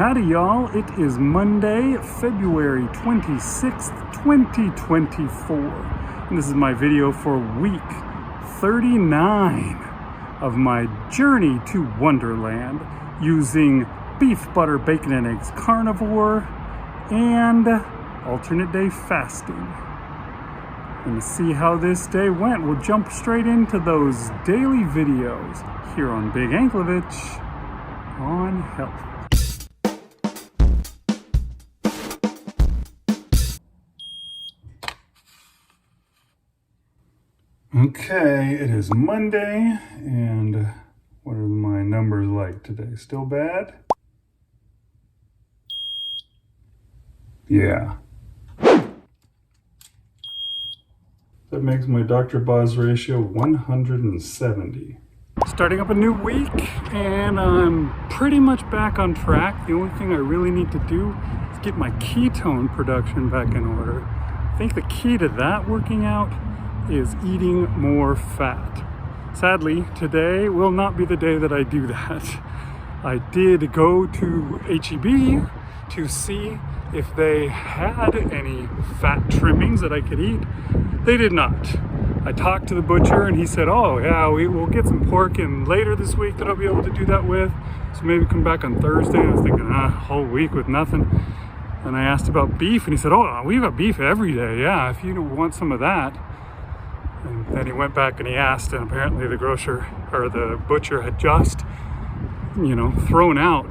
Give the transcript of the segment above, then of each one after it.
Howdy y'all, it is Monday, February 26th, 2024. And this is my video for week 39 of my journey to Wonderland using beef, butter, bacon, and eggs carnivore and alternate day fasting. And to see how this day went, we'll jump straight into those daily videos here on Big Anklovich on health. Okay, it is Monday, and what are my numbers like today? Still bad? Yeah. That makes my Dr. Boz ratio 170. Starting up a new week, and I'm pretty much back on track. The only thing I really need to do is get my ketone production back in order. I think the key to that working out is eating more fat. Sadly, today will not be the day that I do that. I did go to HEB to see if they had any fat trimmings that I could eat. They did not. I talked to the butcher and he said, oh yeah, we'll get some pork in later this week that I'll be able to do that with. So maybe come back on Thursday. And I was thinking, whole week with nothing. And I asked about beef and he said, oh, we've got beef every day. Yeah, if you want some of that. And then he went back and he asked, and apparently the grocer or the butcher had just, thrown out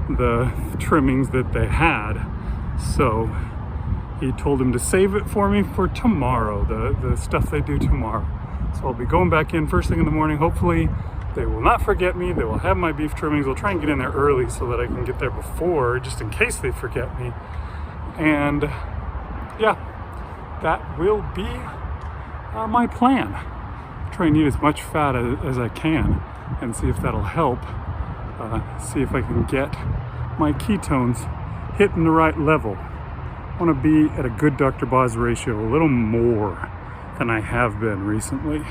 the trimmings that they had. So he told him to save it for me for tomorrow, the stuff they do tomorrow. So I'll be going back in first thing in the morning. Hopefully they will not forget me. They will have my beef trimmings. I'll try and get in there early so that I can get there before, just in case they forget me. And yeah, that will be my plan. Try and eat as much fat as I can and see if that'll help. See if I can get my ketones hitting the right level. I want to be at a good Dr. Boz ratio, a little more than I have been recently.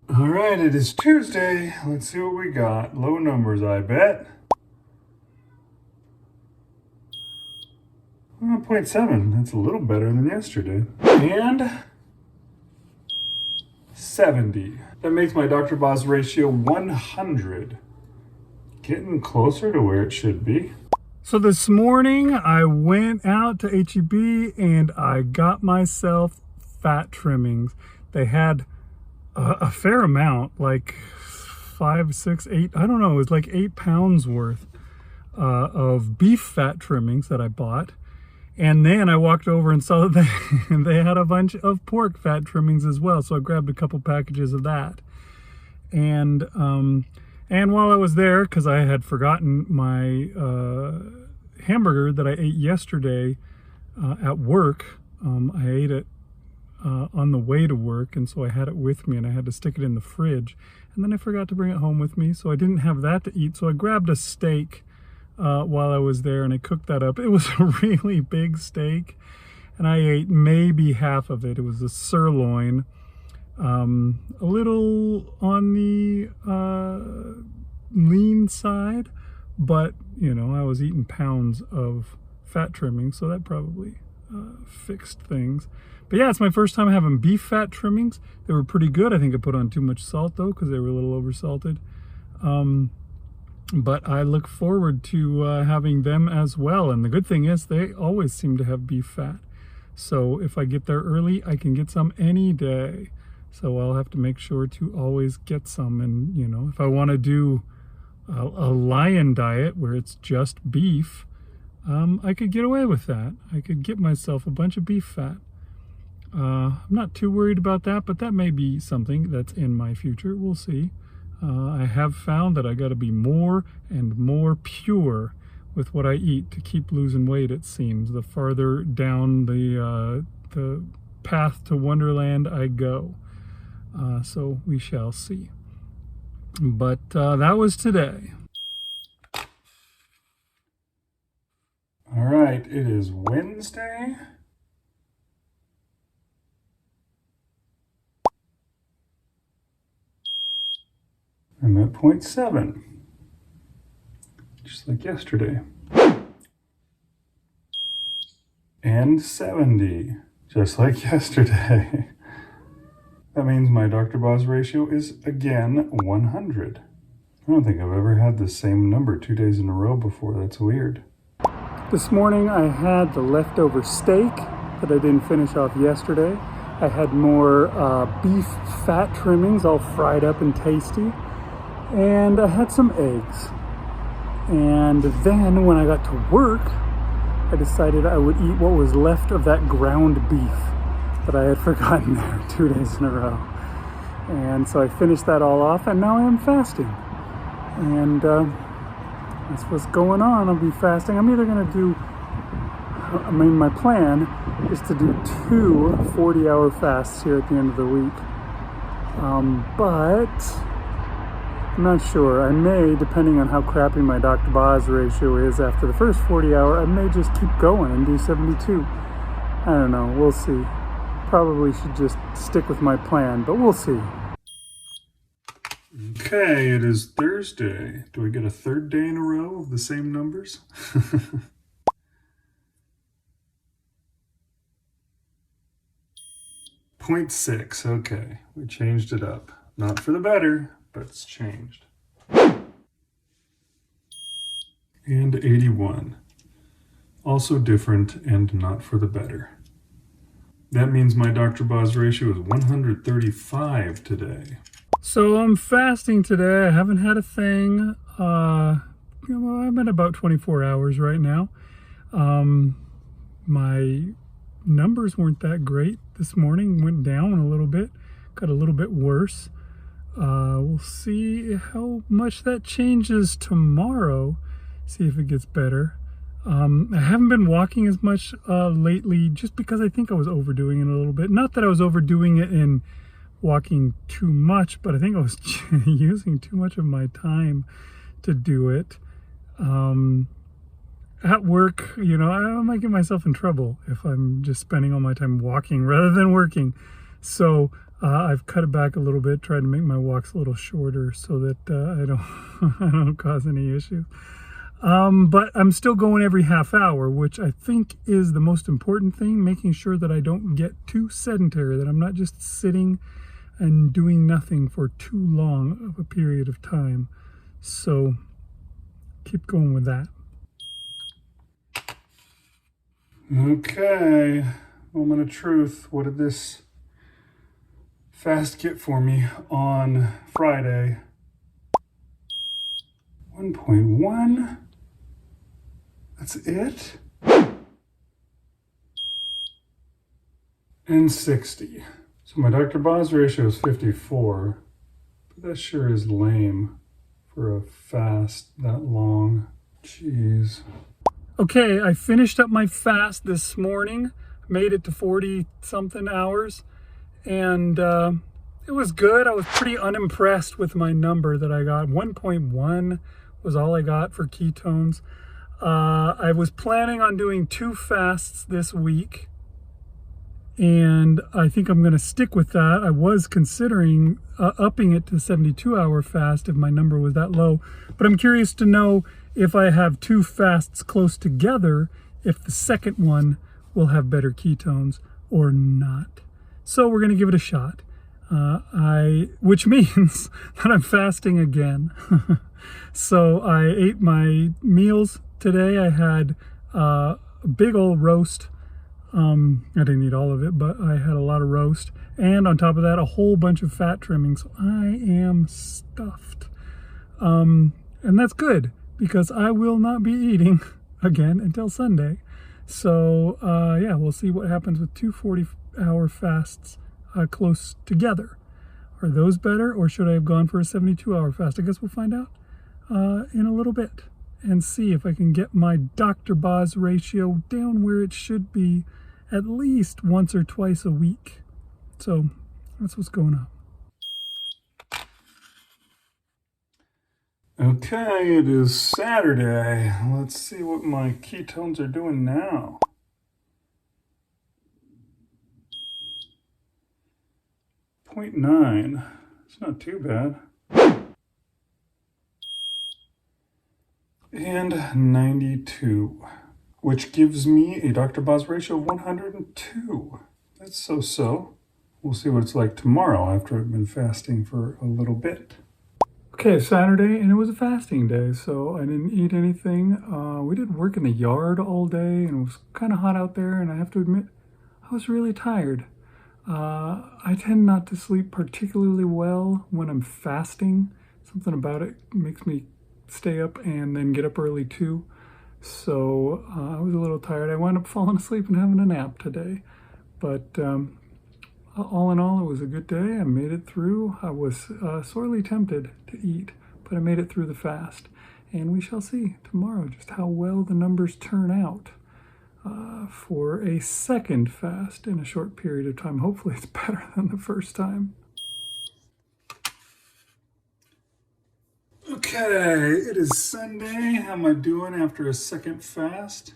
All right, it is Tuesday. Let's see what we got. Low numbers, I bet. 0.7, that's a little better than yesterday. And 70. That makes my Dr. Boz ratio 100. Getting closer to where it should be. So this morning I went out to HEB and I got myself fat trimmings. They had a fair amount, like 5, 6, 8, I don't know, it was like 8 pounds worth of beef fat trimmings that I bought. And then I walked over and saw that they had a bunch of pork fat trimmings as well. So I grabbed a couple packages of that. And while I was there, because I had forgotten my hamburger that I ate yesterday at work, I ate it on the way to work. And so I had it with me and I had to stick it in the fridge. And then I forgot to bring it home with me. So I didn't have that to eat. So I grabbed a steak while I was there and I cooked that up. It was a really big steak and I ate maybe half of it. It was a sirloin, a little on the lean side, but I was eating pounds of fat trimming, so that probably fixed things. But yeah, it's my first time having beef fat trimmings. They were pretty good. I think I put on too much salt though because they were a little oversalted. But I look forward to having them as well. And the good thing is they always seem to have beef fat. So if I get there early, I can get some any day. So I'll have to make sure to always get some. And, if I want to do a lion diet where it's just beef, I could get away with that. I could get myself a bunch of beef fat. I'm not too worried about that, but that may be something that's in my future. We'll see. I have found that I got to be more and more pure with what I eat to keep losing weight, it seems. The farther down the path to Wonderland I go. So we shall see. But that was today. All right, it is Wednesday. I'm at 0.7, just like yesterday. And 70, just like yesterday. That means my Dr. Boz ratio is again 100. I don't think I've ever had the same number 2 days in a row before. That's weird. This morning I had the leftover steak that I didn't finish off yesterday. I had more beef fat trimmings all fried up and tasty. And I had some eggs. And then when I got to work, I decided I would eat what was left of that ground beef that I had forgotten there 2 days in a row. And so I finished that all off, and now I am fasting. And that's what's going on. I'll be fasting. I'm either going to do, my plan is to do 2 40-hour fasts here at the end of the week. But I'm not sure. I may, depending on how crappy my Dr. Boz ratio is after the first 40-hour, I may just keep going and do 72. I don't know. We'll see. Probably should just stick with my plan, but we'll see. Okay, it is Thursday. Do I get a third day in a row of the same numbers? 0.6, okay. We changed it up. Not for the better, but it's changed. And 81. Also different and not for the better. That means my Dr. Boz ratio is 135 today. So I'm fasting today. I haven't had a thing. I'm at about 24 hours right now. My numbers weren't that great this morning. Went down a little bit. Got a little bit worse. We'll see how much that changes tomorrow. See if it gets better. I haven't been walking as much lately just because I think I was overdoing it a little bit. Not that I was overdoing it in walking too much, but I think I was using too much of my time to do it. At work, you know, I might get myself in trouble if I'm just spending all my time walking rather than working. So I've cut it back a little bit, tried to make my walks a little shorter so that I don't cause any issues. But I'm still going every half hour, which I think is the most important thing, making sure that I don't get too sedentary, that I'm not just sitting and doing nothing for too long of a period of time. So keep going with that. Okay, moment of truth. What did this fast get for me on Friday? 1.1. That's it? And 60. So my Dr. Boz ratio is 54, but that sure is lame for a fast that long. Jeez. Okay, I finished up my fast this morning, made it to 40-something hours, and it was good. I was pretty unimpressed with my number that I got. 1.1 was all I got for ketones. I was planning on doing 2 fasts this week, and I think I'm going to stick with that. I was considering upping it to 72-hour fast if my number was that low, but I'm curious to know if I have 2 fasts close together, if the second one will have better ketones or not. So we're going to give it a shot, which means that I'm fasting again. So I ate my meals today. I had a big old roast. I didn't eat all of it, but I had a lot of roast. And on top of that, a whole bunch of fat trimmings. So I am stuffed. And that's good, because I will not be eating again until Sunday. So yeah, we'll see what happens with 2 40-hour fasts close together. Are those better, or should I have gone for a 72-hour fast? I guess we'll find out in a little bit and see if I can get my Dr. Boz ratio down where it should be at least once or twice a week. So that's what's going on. Okay, it is Saturday. Let's see what my ketones are doing now. 0.9. It's not too bad. and 92, which gives me a Dr. Boz ratio of 102. That's so-so. We'll see what it's like tomorrow after I've been fasting for a little bit. Okay, Saturday, and it was a fasting day, so I didn't eat anything. We did work in the yard all day, and it was kind of hot out there, and I have to admit, I was really tired. I tend not to sleep particularly well when I'm fasting. Something about it makes me stay up and then get up early too. So I was a little tired. I wound up falling asleep and having a nap today. But all in all, it was a good day. I made it through. I was sorely tempted to eat, but I made it through the fast. And we shall see tomorrow just how well the numbers turn out for a second fast in a short period of time. Hopefully it's better than the first time. Okay, it is Sunday. How am I doing after a second fast?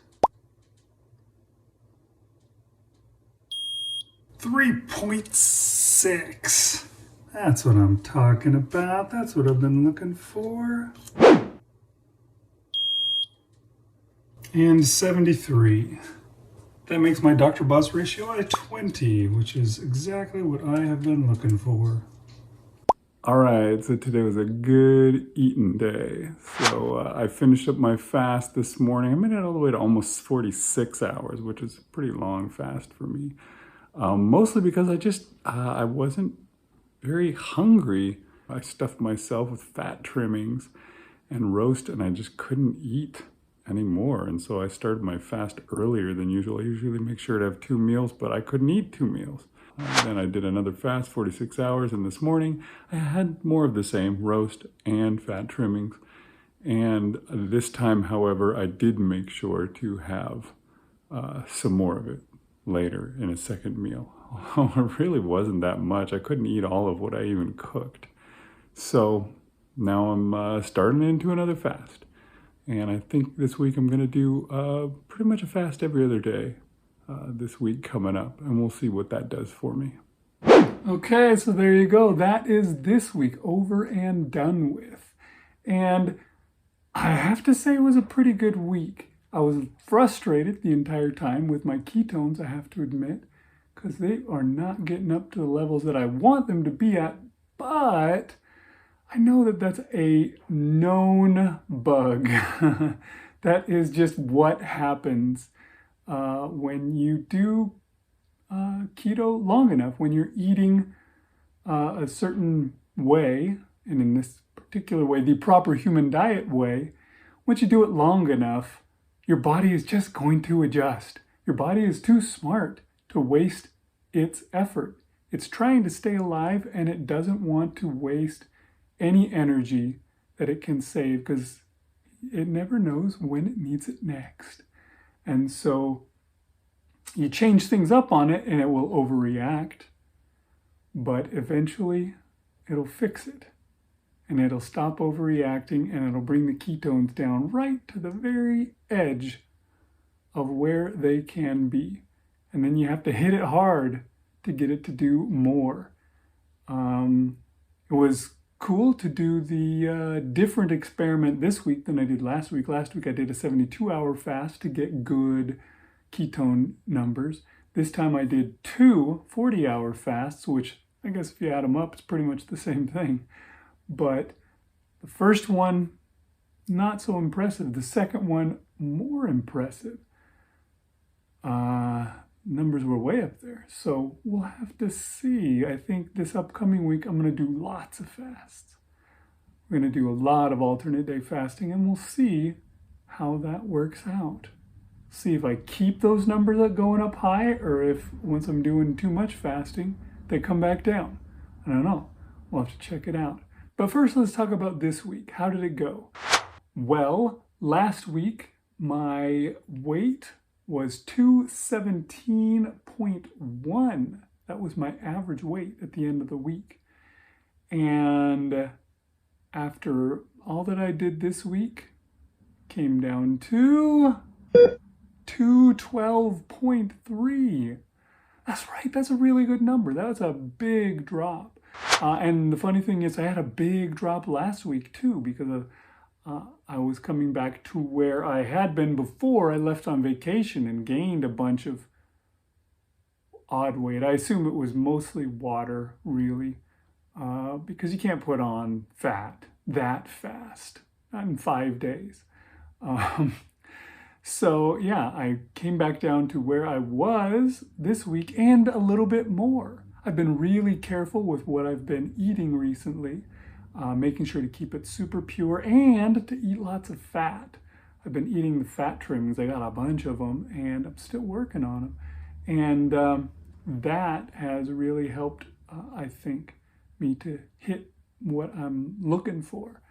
3.6. That's what I'm talking about. That's what I've been looking for. And 73. That makes my Dr. Boz ratio a 20, which is exactly what I have been looking for. All right, so today was a good eating day. So I finished up my fast this morning. I made it all the way to almost 46 hours, which is a pretty long fast for me. Mostly because I wasn't very hungry. I stuffed myself with fat trimmings and roast, and I just couldn't eat anymore. And so I started my fast earlier than usual. I usually make sure to have 2 meals, but I couldn't eat 2 meals. Then I did another fast, 46 hours, and this morning I had more of the same, roast and fat trimmings. And this time, however, I did make sure to have some more of it later in a second meal. It really wasn't that much. I couldn't eat all of what I even cooked. So now I'm starting into another fast. And I think this week I'm going to do pretty much a fast every other day this week coming up. And we'll see what that does for me. Okay, so there you go. That is this week over and done with. And I have to say it was a pretty good week. I was frustrated the entire time with my ketones, I have to admit, because they are not getting up to the levels that I want them to be at. But I know that that's a known bug. That is just what happens when you do keto long enough, when you're eating a certain way, and in this particular way, the proper human diet way. Once you do it long enough, your body is just going to adjust. Your body is too smart to waste its effort. It's trying to stay alive, and it doesn't want to waste any energy that it can save because it never knows when it needs it next. And so you change things up on it and it will overreact, but eventually it'll fix it and it'll stop overreacting and it'll bring the ketones down right to the very edge of where they can be. And then you have to hit it hard to get it to do more. It was cool to do the different experiment this week than I did last week. Last week I did a 72-hour fast to get good ketone numbers. This time I did 2 40-hour fasts, which I guess if you add them up, it's pretty much the same thing. But the first one, not so impressive. The second one, more impressive. Numbers were way up there. So we'll have to see. I think this upcoming week, I'm going to do lots of fasts. We're going to do a lot of alternate day fasting, and we'll see how that works out. See if I keep those numbers going up high, or if once I'm doing too much fasting, they come back down. I don't know. We'll have to check it out. But first, let's talk about this week. How did it go? Well, last week, my weight was 217.1. That was my average weight at the end of the week. And after all that I did this week, came down to 212.3. That's right, that's a really good number. That was a big drop. And the funny thing is I had a big drop last week too because I was coming back to where I had been before I left on vacation and gained a bunch of odd weight. I assume it was mostly water, really, because you can't put on fat that fast, not in 5 days. Um, so yeah, I came back down to where I was this week and a little bit more. I've been really careful with what I've been eating recently, making sure to keep it super pure and to eat lots of fat. I've been eating the fat trimmings. I got a bunch of them and I'm still working on them. And that has really helped, I think, me to hit what I'm looking for.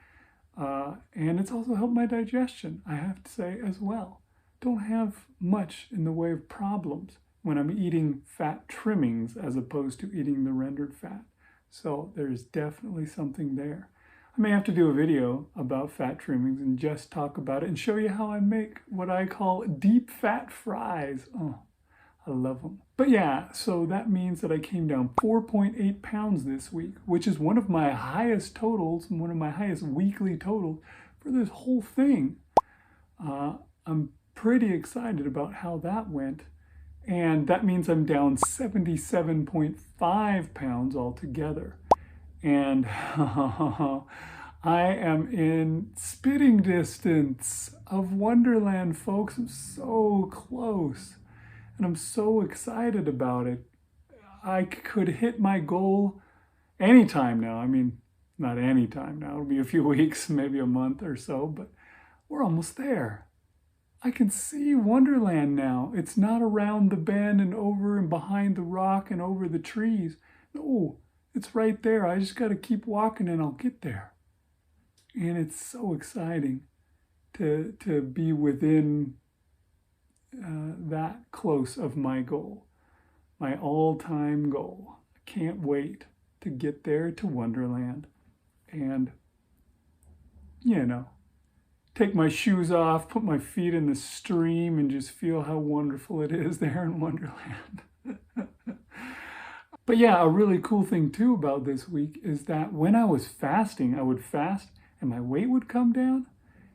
And it's also helped my digestion, I have to say, as well. Don't have much in the way of problems when I'm eating fat trimmings as opposed to eating the rendered fat. So there's definitely something there. I may have to do a video about fat trimmings and just talk about it and show you how I make what I call deep fat fries. Oh, I love them. But yeah, so that means that I came down 4.8 pounds this week, which is one of my highest totals and one of my highest weekly totals for this whole thing. I'm pretty excited about how that went. And that means I'm down 77.5 pounds altogether. And I am in spitting distance of One-derland, folks. I'm so close. And I'm so excited about it. I could hit my goal anytime now. I mean, not anytime now. It'll be a few weeks, maybe a month or so, but we're almost there. I can see One-derland now. It's not around the bend and over and behind the rock and over the trees. No, it's right there. I just got to keep walking and I'll get there. And it's so exciting to be within that close of my goal, my all-time goal. I can't wait to get there to One-derland and, you know, take my shoes off, put my feet in the stream and just feel how wonderful it is there in One-derland. But yeah, a really cool thing too about this week is that when I was fasting, I would fast and my weight would come down.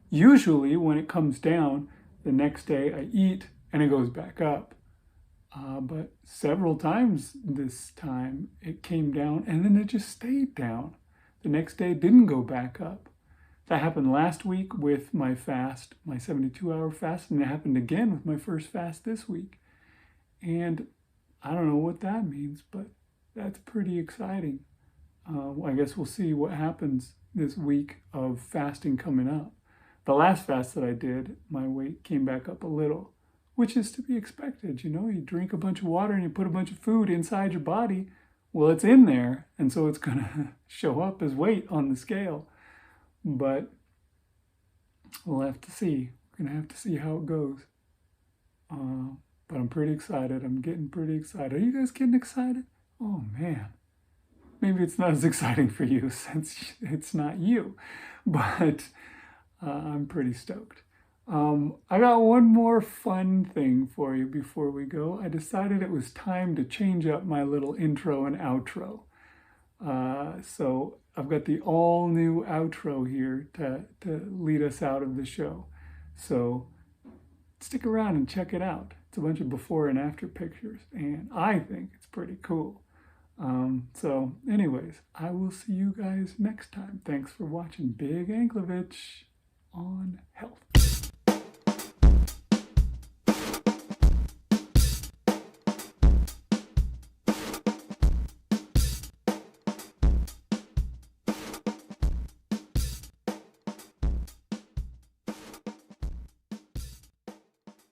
Usually when it comes down, the next day I eat and it goes back up. But several times this time it came down and then it just stayed down. The next day it didn't go back up. That happened last week with my fast, my 72-hour fast, and it happened again with my first fast this week. And I don't know what that means, but that's pretty exciting. I guess we'll see what happens this week of fasting coming up. The last fast that I did, my weight came back up a little, which is to be expected. You know, you drink a bunch of water and you put a bunch of food inside your body. Well, it's in there, and so it's going to show up as weight on the scale. But we'll have to see. We're going to have to see how it goes. But I'm pretty excited. I'm getting pretty excited. Are you guys getting excited? Oh, man. Maybe it's not as exciting for you since it's not you. But I'm pretty stoked. I got one more fun thing for you before we go. I decided it was time to change up my little intro and outro. So I've got the all new outro here to lead us out of the show. So stick around and check it out. It's a bunch of before and after pictures, and I think it's pretty cool. So anyways, I will see you guys next time. Thanks for watching Big Anklovich on health.